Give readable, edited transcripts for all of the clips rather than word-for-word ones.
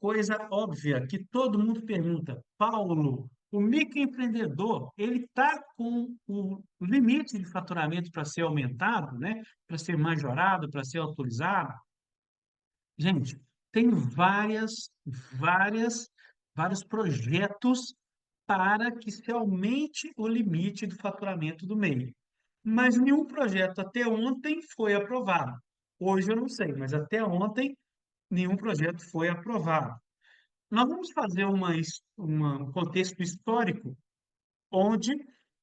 coisa óbvia que todo mundo pergunta, Paulo, o microempreendedor, ele está com o limite de faturamento para ser aumentado, né? Para ser majorado, para ser autorizado? Gente, tem várias, vários projetos para que se aumente o limite do faturamento do MEI. Mas nenhum projeto até ontem foi aprovado. Hoje eu não sei, mas até ontem nenhum projeto foi aprovado. Nós vamos fazer um contexto histórico onde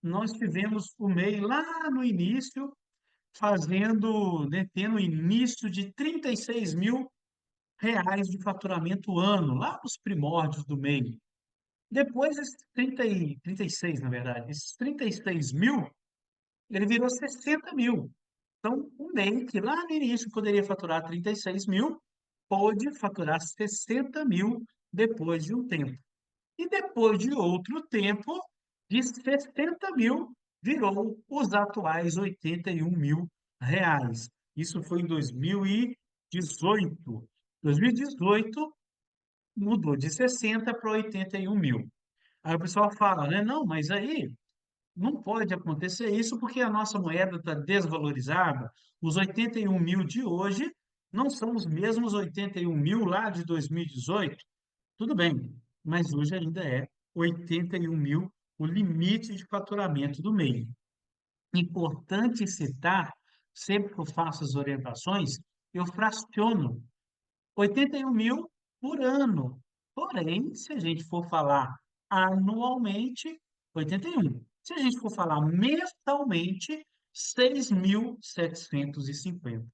nós tivemos o MEI lá no início, fazendo, né, tendo início de R$ 36.000 de faturamento ano, lá nos primórdios do MEI. Depois, esses 36, na verdade, esses 36 mil, ele virou 60 mil. Então, um MEI que lá no início poderia faturar 36 mil, pôde faturar 60 mil depois de um tempo. E depois de outro tempo, de 60 mil, virou os atuais 81 mil reais. Isso foi em 2018. 2018 mudou de 60 para 81 mil. Aí o pessoal fala, né? Não, mas aí não pode acontecer isso porque a nossa moeda está desvalorizada. Os 81 mil de hoje não são os mesmos 81 mil lá de 2018. Tudo bem, mas hoje ainda é 81 mil o limite de faturamento do MEI. Importante citar, sempre que eu faço as orientações, eu fraciono 81 mil por ano. Porém, se a gente for falar anualmente, 81. Se a gente for falar mensalmente, 6.750.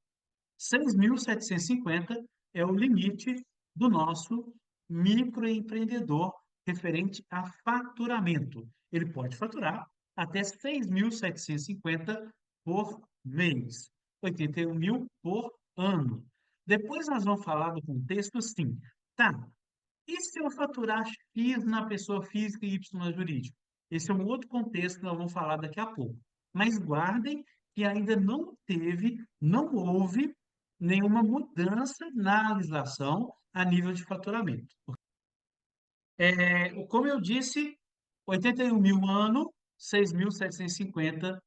6.750 é o limite do nosso microempreendedor referente a faturamento. Ele pode faturar até 6.750 por mês, 81 mil por ano. Depois nós vamos falar do contexto, sim. Tá, e se eu faturar X na pessoa física e Y na jurídica? Esse é um outro contexto que nós vamos falar daqui a pouco. Mas guardem que ainda não houve nenhuma mudança na legislação a nível de faturamento. Como eu disse, 81 mil ano, 6.750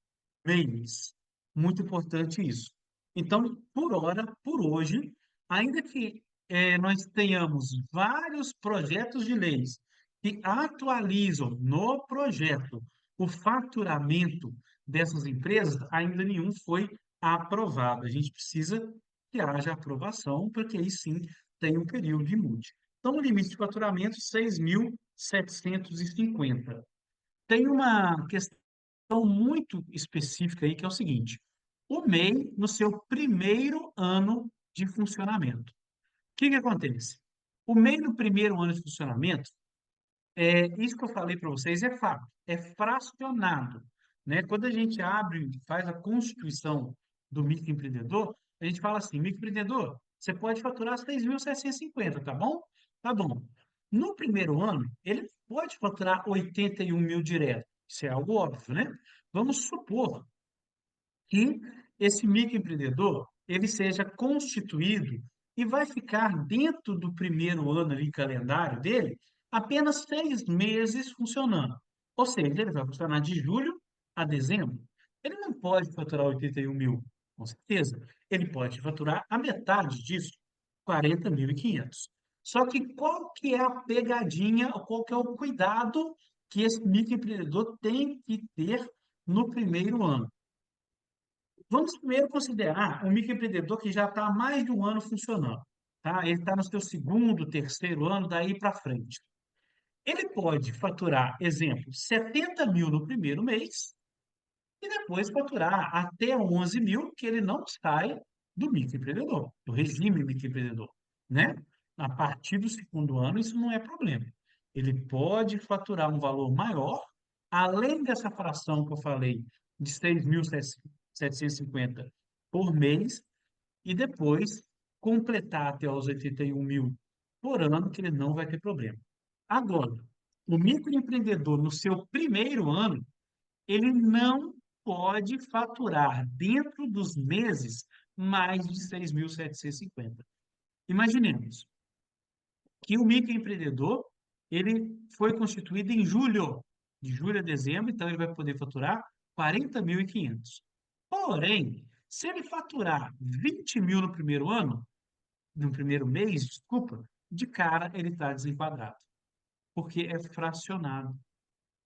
mês. Muito importante isso. Então, por hora, por hoje, ainda que nós tenhamos vários projetos de leis que atualizam no projeto o faturamento dessas empresas, ainda nenhum foi aprovado. A gente precisa que haja aprovação, porque aí sim tem um período de multa. Então, o limite de faturamento, 6.750. Tem uma questão muito específica aí, que é o seguinte: o MEI, no seu primeiro ano de funcionamento. O que que acontece? O MEI, no primeiro ano de funcionamento, isso que eu falei para vocês é fato, é fracionado, né? Quando a gente abre, faz a constituição do microempreendedor, a gente fala assim, microempreendedor, você pode faturar 6.750, tá bom? Tá bom. No primeiro ano, ele pode faturar 81 mil direto. Isso é algo óbvio, né? Vamos supor que esse microempreendedor ele seja constituído e vai ficar dentro do primeiro ano ali, calendário dele, apenas 6 meses funcionando. Ou seja, ele vai funcionar de julho a dezembro. Ele não pode faturar 81 mil, com certeza. Ele pode faturar a metade disso, 40.500. Só que qual que é a pegadinha, qual que é o cuidado que esse microempreendedor tem que ter no primeiro ano? Vamos primeiro considerar um microempreendedor que já está há mais de um ano funcionando, tá? Ele está no seu segundo, terceiro ano, daí para frente. Ele pode faturar, exemplo, 70 mil no primeiro mês e depois faturar até 11 mil, que ele não sai do microempreendedor, do regime microempreendedor, né? A partir do segundo ano, isso não é problema. Ele pode faturar um valor maior, além dessa fração que eu falei, de 6.750 por mês, e depois completar até os 81 mil por ano, que ele não vai ter problema. Agora, o microempreendedor, no seu primeiro ano, ele não pode faturar dentro dos meses mais de 6.750. Imaginemos, que o microempreendedor ele foi constituído em julho, de julho a dezembro, então ele vai poder faturar 40.500. Porém, se ele faturar 20 mil no primeiro ano, no primeiro mês, desculpa, de cara ele está desenquadrado, porque é fracionado,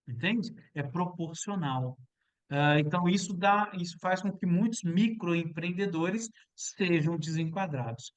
entende? É proporcional. Então, isso faz com que muitos microempreendedores sejam desenquadrados.